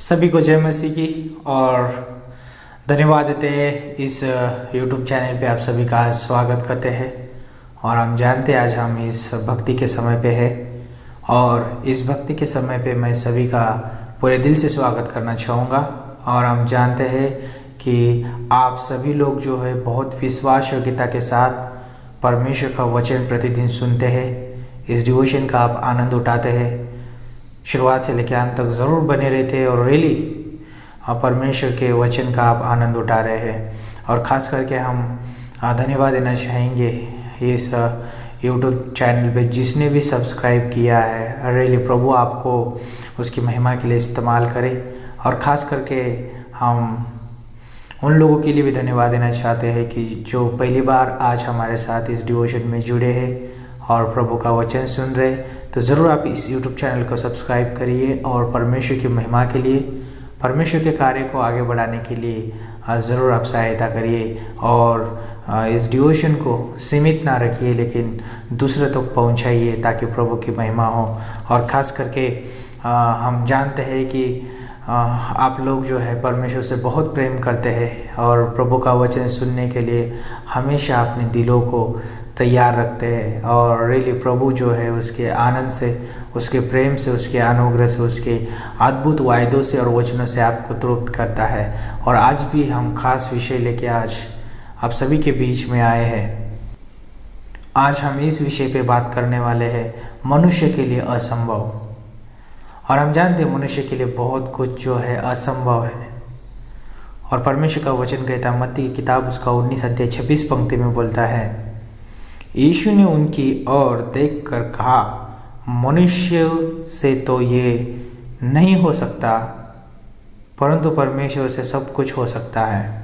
सभी को जय मसीह की और धन्यवाद देते हैं। इस YouTube चैनल पे आप सभी का स्वागत करते हैं। और हम जानते हैं आज हम इस भक्ति के समय पे है और इस भक्ति के समय पे मैं सभी का पूरे दिल से स्वागत करना चाहूँगा। और हम जानते हैं कि आप सभी लोग जो है बहुत विश्वास योग्यता के साथ परमेश्वर का वचन प्रतिदिन सुनते हैं, इस डिवोशन का आप आनंद उठाते हैं, शुरुआत से लेकर अंत तक ज़रूर बने रहते हैं और रियली परमेश्वर के वचन का आप आनंद उठा रहे हैं। और ख़ास करके हम धन्यवाद देना चाहेंगे इस YouTube चैनल पे जिसने भी सब्सक्राइब किया है। रियली प्रभु आपको उसकी महिमा के लिए इस्तेमाल करे। और ख़ास करके हम उन लोगों के लिए भी धन्यवाद देना चाहते हैं कि जो पहली बार आज हमारे साथ इस डिवोशन में जुड़े हैं और प्रभु का वचन सुन रहे। तो ज़रूर आप इस YouTube चैनल को सब्सक्राइब करिए और परमेश्वर की महिमा के लिए, परमेश्वर के कार्य को आगे बढ़ाने के लिए ज़रूर आप सहायता करिए। और इस डिवोशन को सीमित ना रखिए लेकिन दूसरे तक पहुंचाइए ताकि प्रभु की महिमा हो। और ख़ास करके हम जानते हैं कि आप लोग जो है परमेश्वर से बहुत प्रेम करते हैं और प्रभु का वचन सुनने के लिए हमेशा अपने दिलों को तैयार रखते हैं। और रियली प्रभु जो है उसके आनंद से, उसके प्रेम से, उसके अनुग्रह से, उसके अद्भुत वायदों से और वचनों से आपको तृप्त करता है। और आज भी हम खास विषय लेके आज आप सभी के बीच में आए हैं। आज हम इस विषय पे बात करने वाले हैं, मनुष्य के लिए असंभव। और हम जानते हैं मनुष्य के लिए बहुत कुछ जो है असंभव है। और परमेश्वर का वचन कहता है, मत्ती की किताब उसका 19 अध्याय 26 पंक्ति में बोलता है, यीशु ने उनकी ओर देखकर कहा, मनुष्य से तो ये नहीं हो सकता परंतु परमेश्वर से सब कुछ हो सकता है।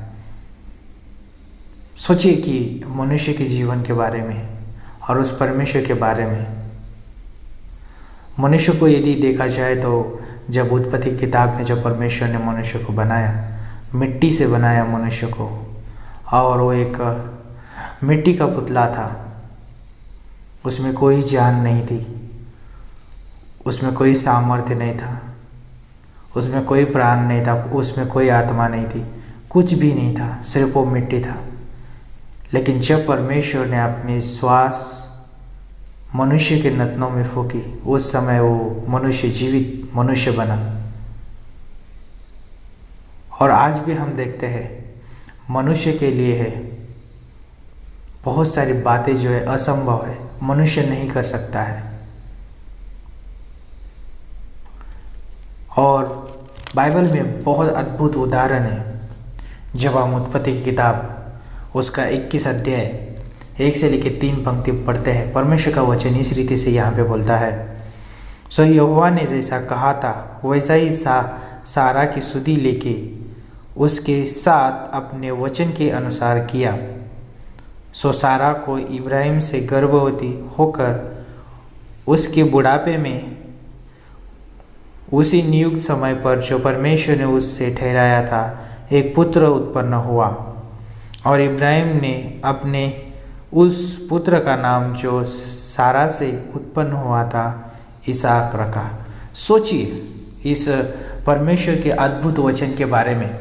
सोचिए कि मनुष्य के जीवन के बारे में और उस परमेश्वर के बारे में। मनुष्य को यदि देखा जाए तो जब उत्पत्ति किताब में जब परमेश्वर ने मनुष्य को बनाया, मिट्टी से बनाया मनुष्य को, और वो एक मिट्टी का पुतला था, उसमें कोई जान नहीं थी, उसमें कोई सामर्थ्य नहीं था, उसमें कोई प्राण नहीं था, उसमें कोई आत्मा नहीं थी, कुछ भी नहीं था, सिर्फ वो मिट्टी था। लेकिन जब परमेश्वर ने अपनी श्वास मनुष्य के नथनों में फूकी, उस समय वो मनुष्य जीवित मनुष्य बना। और आज भी हम देखते हैं मनुष्य के लिए है बहुत सारी बातें जो है असंभव है, मनुष्य नहीं कर सकता है। और बाइबल में बहुत अद्भुत उदाहरण है। जब हम उत्पत्ति की किताब उसका 21 अध्याय 1 से लेकर 3 पंक्ति पढ़ते हैं, परमेश्वर का वचन इस रीति से यहाँ पे बोलता है, सो यहोवा ने जैसा कहा था वैसा ही सारा की सुधि लेके उसके साथ अपने वचन के अनुसार किया। सो सारा को इब्राहिम से गर्भवती होकर उसके बुढ़ापे में उसी नियुक्त समय पर जो परमेश्वर ने उससे ठहराया था एक पुत्र उत्पन्न हुआ। और इब्राहिम ने अपने उस पुत्र का नाम जो सारा से उत्पन्न हुआ था इसहाक रखा। सोचिए इस परमेश्वर के अद्भुत वचन के बारे में।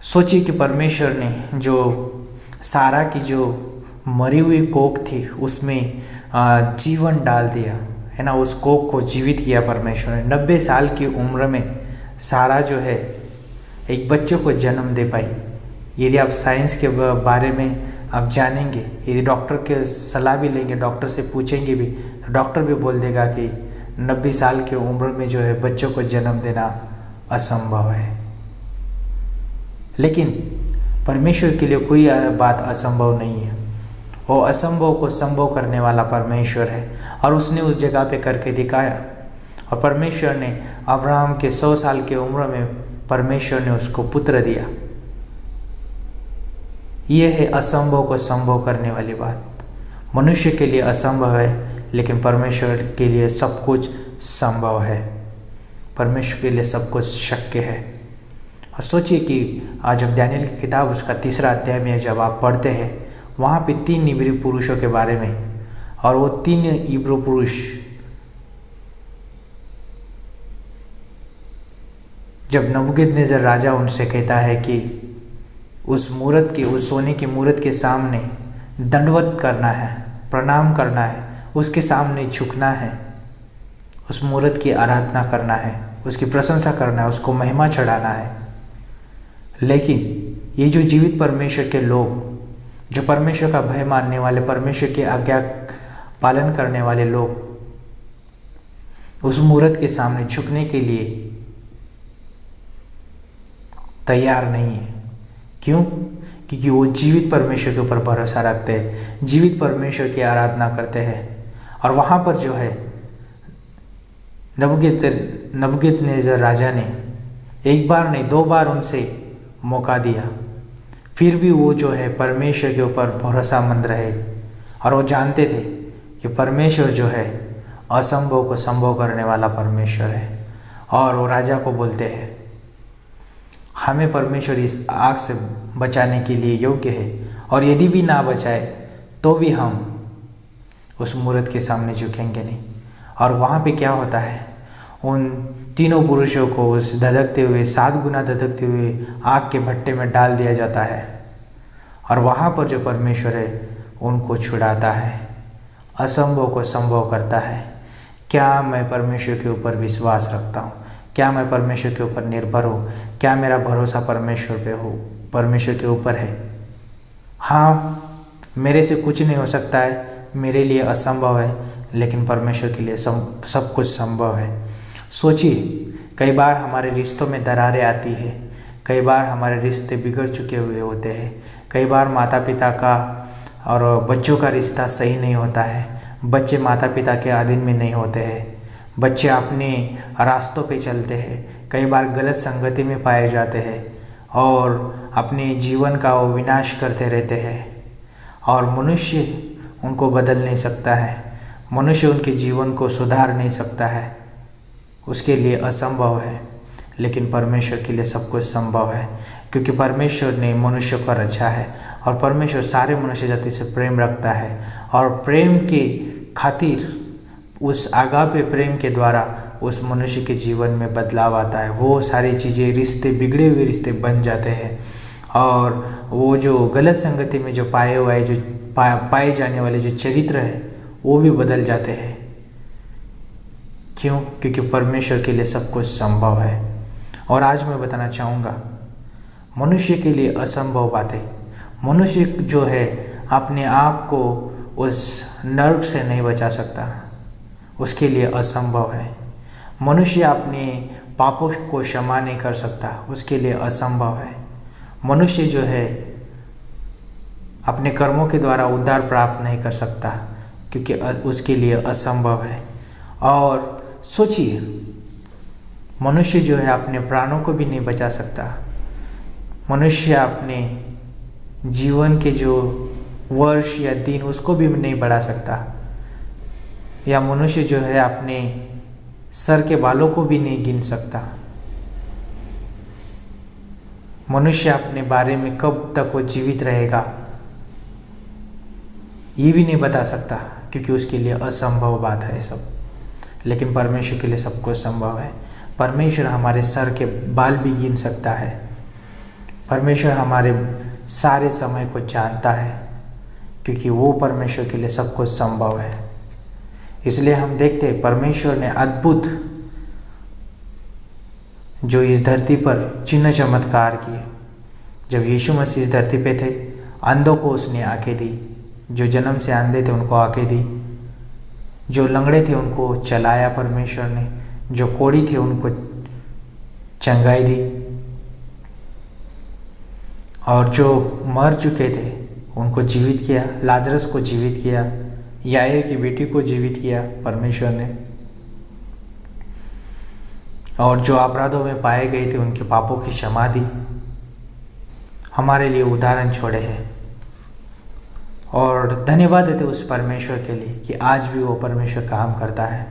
सोचिए कि परमेश्वर ने जो सारा की जो मरी हुई कोख थी उसमें जीवन डाल दिया है ना, उस कोख को जीवित किया परमेश्वर ने। 90 साल की उम्र में सारा जो है एक बच्चों को जन्म दे पाई। यदि आप साइंस के बारे में आप जानेंगे, यदि डॉक्टर के सलाह भी लेंगे, डॉक्टर से पूछेंगे भी, तो डॉक्टर भी बोल देगा कि 90 साल की उम्र में जो है बच्चों को जन्म देना असंभव है। लेकिन परमेश्वर के लिए कोई बात असंभव नहीं है। वो असंभव को संभव करने वाला परमेश्वर है और उसने उस जगह पे करके दिखाया। और परमेश्वर ने अब्राहम के 100 साल की उम्र में परमेश्वर ने उसको पुत्र दिया। यह है असंभव को संभव करने वाली बात। मनुष्य के लिए असंभव है लेकिन परमेश्वर के लिए सब कुछ संभव है। परमेश्वर के लिए सब कुछ शक्य है। और सोचिए कि आज जब दानियेल की किताब उसका 3 अध्याय में जब आप पढ़ते हैं, वहाँ पे 3 इब्री पुरुषों के बारे में, और वो 3 इब्री पुरुष जब नबूकदनेस्सर राजा उनसे कहता है कि उस सोने की मूरत के सामने दंडवत करना है, प्रणाम करना है, उसके सामने झुकना है, उस मूरत की आराधना करना है, उसकी प्रशंसा करना है, उसको महिमा चढ़ाना है। लेकिन ये जो जीवित परमेश्वर के लोग, जो परमेश्वर का भय मानने वाले, परमेश्वर की आज्ञा पालन करने वाले लोग, उस मूरत के सामने झुकने के लिए तैयार नहीं है। क्यों? क्योंकि वो जीवित परमेश्वर के ऊपर भरोसा रखते हैं, जीवित परमेश्वर की आराधना करते हैं। और वहाँ पर जो है नबूकदनेस्सर राजा ने एक बार नहीं 2 बार उनसे मौका दिया, फिर भी वो जो है परमेश्वर के ऊपर भरोसामंद रहे। और वो जानते थे कि परमेश्वर जो है असंभव को संभव करने वाला परमेश्वर है। और वो राजा को बोलते हैं, हमें परमेश्वर इस आग से बचाने के लिए योग्य है, और यदि भी ना बचाए तो भी हम उस मूरत के सामने झुकेंगे नहीं। और वहाँ पे क्या होता है, उन तीनों पुरुषों को उस धधकते हुए 7 गुना धधकते हुए आग के भट्टे में डाल दिया जाता है। और वहाँ पर जो परमेश्वर है उनको छुड़ाता है, असंभव को संभव करता है। क्या मैं परमेश्वर के ऊपर विश्वास रखता हूँ? क्या मैं परमेश्वर के ऊपर निर्भर हूँ? क्या मेरा भरोसा परमेश्वर पे हो, परमेश्वर के ऊपर है? हाँ, मेरे से कुछ नहीं हो सकता है, मेरे लिए असंभव है, लेकिन परमेश्वर के लिए सब कुछ संभव है। सोचिए, कई बार हमारे रिश्तों में दरारें आती है, कई बार हमारे रिश्ते बिगड़ चुके हुए होते हैं, कई बार माता पिता का और बच्चों का रिश्ता सही नहीं होता है, बच्चे माता पिता के अधीन में नहीं होते हैं, बच्चे अपने रास्तों पे चलते हैं, कई बार गलत संगति में पाए जाते हैं और अपने जीवन का वो विनाश करते रहते हैं। और मनुष्य उनको बदल नहीं सकता है, मनुष्य उनके जीवन को सुधार नहीं सकता है, उसके लिए असंभव है। लेकिन परमेश्वर के लिए सब कुछ संभव है, क्योंकि परमेश्वर ने मनुष्य को रचा है और परमेश्वर सारे मनुष्य जाति से प्रेम रखता है। और प्रेम के खातिर, उस आगापे प्रेम के द्वारा उस मनुष्य के जीवन में बदलाव आता है। वो सारी चीज़ें, रिश्ते, बिगड़े हुए रिश्ते बन जाते हैं, और वो जो गलत संगति में जो पाए जाने वाले जो चरित्र है वो भी बदल जाते हैं। क्यों? क्योंकि परमेश्वर के लिए सब कुछ संभव है। और आज मैं बताना चाहूँगा, मनुष्य के लिए असंभव बातें, मनुष्य जो है अपने आप को उस नर्क से नहीं बचा सकता, उसके लिए असंभव है। मनुष्य अपने पापों को क्षमा नहीं कर सकता, उसके लिए असंभव है। मनुष्य जो है अपने कर्मों के द्वारा उद्धार प्राप्त नहीं कर सकता, क्योंकि उसके लिए असंभव है। और सोचिए, मनुष्य जो है अपने प्राणों को भी नहीं बचा सकता, मनुष्य अपने जीवन के जो वर्ष या दिन उसको भी नहीं बढ़ा सकता, या मनुष्य जो है अपने सर के बालों को भी नहीं गिन सकता। मनुष्य अपने बारे में कब तक वो जीवित रहेगा ये भी नहीं बता सकता, क्योंकि उसके लिए असंभव बात है सब। लेकिन परमेश्वर के लिए सब कुछ संभव है। परमेश्वर हमारे सर के बाल भी गिन सकता है, परमेश्वर हमारे सारे समय को जानता है, क्योंकि वो परमेश्वर के लिए सब कुछ संभव है। इसलिए हम देखते हैं परमेश्वर ने अद्भुत जो इस धरती पर चिन्ह चमत्कार किए। जब यीशु मसीह इस धरती पे थे, अंधों को उसने आंखें दी, जो जन्म से अंधे थे उनको आंखें दी, जो लंगड़े थे उनको चलाया परमेश्वर ने, जो कोढ़ी थे उनको चंगाई दी, और जो मर चुके थे उनको जीवित किया। लाजरस को जीवित किया, याईर की बेटी को जीवित किया परमेश्वर ने, और जो अपराधों में पाए गए थे उनके पापों की क्षमा दी, हमारे लिए उदाहरण छोड़े हैं। और धन्यवाद देते उस परमेश्वर के लिए कि आज भी वो परमेश्वर काम करता है।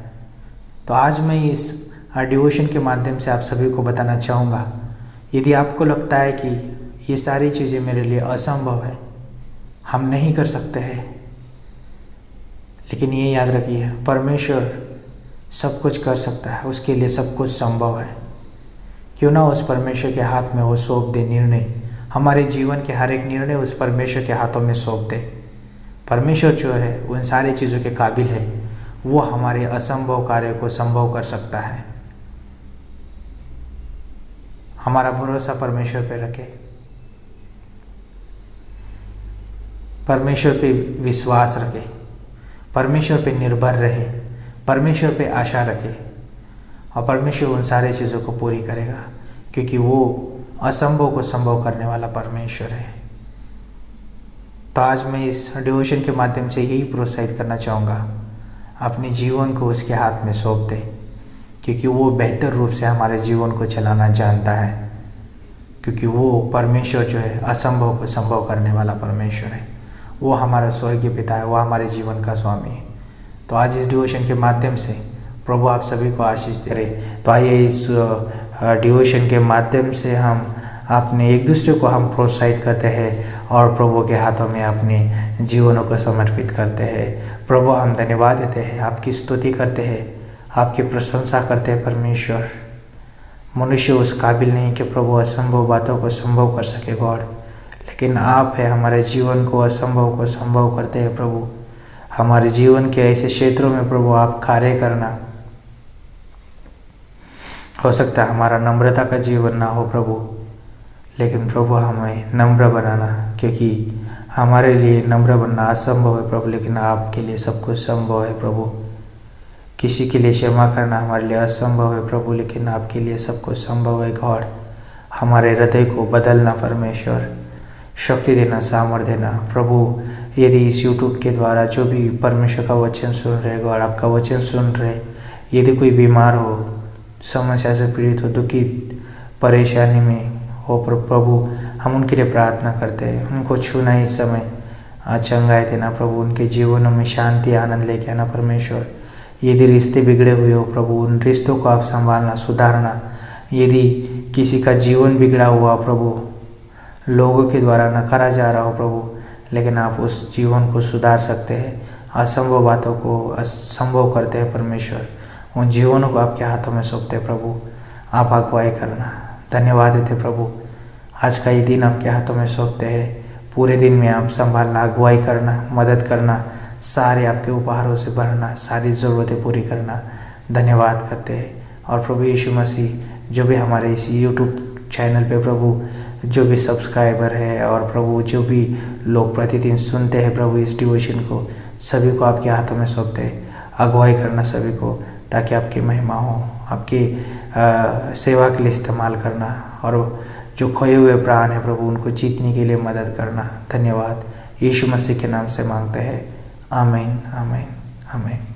तो आज मैं इस डिवोशन के माध्यम से आप सभी को बताना चाहूँगा, यदि आपको लगता है कि ये सारी चीज़ें मेरे लिए असंभव है, हम नहीं कर सकते हैं, लेकिन ये याद रखिए परमेश्वर सब कुछ कर सकता है, उसके लिए सब कुछ संभव है। क्यों ना उस परमेश्वर के हाथ में वो सौंप दे निर्णय, हमारे जीवन के हर एक निर्णय उस परमेश्वर के हाथों में सौंप दे। परमेश्वर जो है उन सारी चीज़ों के काबिल है, वो हमारे असंभव कार्य को संभव कर सकता है। हमारा भरोसा परमेश्वर पे रखें, परमेश्वर पे विश्वास रखें, परमेश्वर पे निर्भर रहे, परमेश्वर पे आशा रखें और परमेश्वर उन सारी चीज़ों को पूरी करेगा, क्योंकि वो असंभव को संभव करने वाला परमेश्वर है। तो आज मैं इस डिवोशन के माध्यम से यही प्रोत्साहित करना चाहूँगा, अपने जीवन को उसके हाथ में सौंप दे, क्योंकि वो बेहतर रूप से हमारे जीवन को चलाना जानता है, क्योंकि वो परमेश्वर जो है असंभव को संभव करने वाला परमेश्वर है। वो हमारा स्वर्गीय पिता है, वो हमारे जीवन का स्वामी है। तो आज इस डिवोशन के माध्यम से प्रभु आप सभी को आशीष दे रहे। तो आइए इस डिवोशन के माध्यम से हम अपने एक दूसरे को हम प्रोत्साहित करते हैं और प्रभु के हाथों में अपने जीवनों को समर्पित करते हैं। प्रभु हम धन्यवाद देते हैं, आपकी स्तुति करते हैं, आपकी प्रशंसा करते हैं। परमेश्वर, मनुष्य उस काबिल नहीं कि प्रभु असंभव बातों को संभव कर सके गॉड, लेकिन आप है हमारे जीवन को असंभव को संभव करते हैं। प्रभु हमारे जीवन के ऐसे क्षेत्रों में प्रभु आप कार्य करना। हो सकता है हमारा नम्रता का जीवन ना हो प्रभु, लेकिन प्रभु हमें नम्र बनाना, क्योंकि हमारे लिए नम्र बनना असंभव है प्रभु, लेकिन आपके लिए सब कुछ संभव है प्रभु। किसी के लिए क्षमा करना हमारे लिए असंभव है प्रभु, लेकिन आपके लिए सब कुछ संभव है गॉड। हमारे हृदय को बदलना परमेश्वर, शक्ति देना, सामर्थ्य देना प्रभु। यदि इस यूट्यूब के द्वारा जो भी परमेश्वर का वचन सुन रहे गॉड, आपका वचन सुन रहे, यदि कोई बीमार हो, समस्या से पीड़ित हो, दुखित परेशानी में हो प्रभु, हम उनके लिए प्रार्थना करते हैं। उनको छूना इस समय, चंगाई देना प्रभु, उनके जीवनों में शांति आनंद लेके आना परमेश्वर। यदि रिश्ते बिगड़े हुए हो प्रभु, उन रिश्तों को आप संभालना, सुधारना। यदि किसी का जीवन बिगड़ा हुआ प्रभु, लोगों के द्वारा नकारा जा रहा हो प्रभु, लेकिन आप उस जीवन को सुधार सकते हैं, असंभव बातों को असंभव करते हैं परमेश्वर। उन जीवनों को आपके हाथों में सौंपते प्रभु, आप अगुवाई करना। धन्यवाद देते प्रभु, आज का ये दिन आपके हाथों में सौंपते हैं। पूरे दिन में आप संभालना, अगुवाई करना, मदद करना, सारे आपके उपहारों से भरना, सारी ज़रूरतें पूरी करना। धन्यवाद करते हैं। और प्रभु यीशु मसीह, जो भी हमारे इस यूट्यूब चैनल पे प्रभु जो भी सब्सक्राइबर है और प्रभु जो भी लोग प्रतिदिन सुनते हैं प्रभु इस डिवोशन को, सभी को आपके हाथों में सौंपते हैं। अगुवाई करना सभी को, ताकि आपकी महिमा हो, आपकी सेवा के लिए इस्तेमाल करना, और जो खोए हुए प्राण है प्रभु उनको जीतने के लिए मदद करना। धन्यवाद यीशु मसीह के नाम से मांगते हैं, आमीन आमीन आमीन।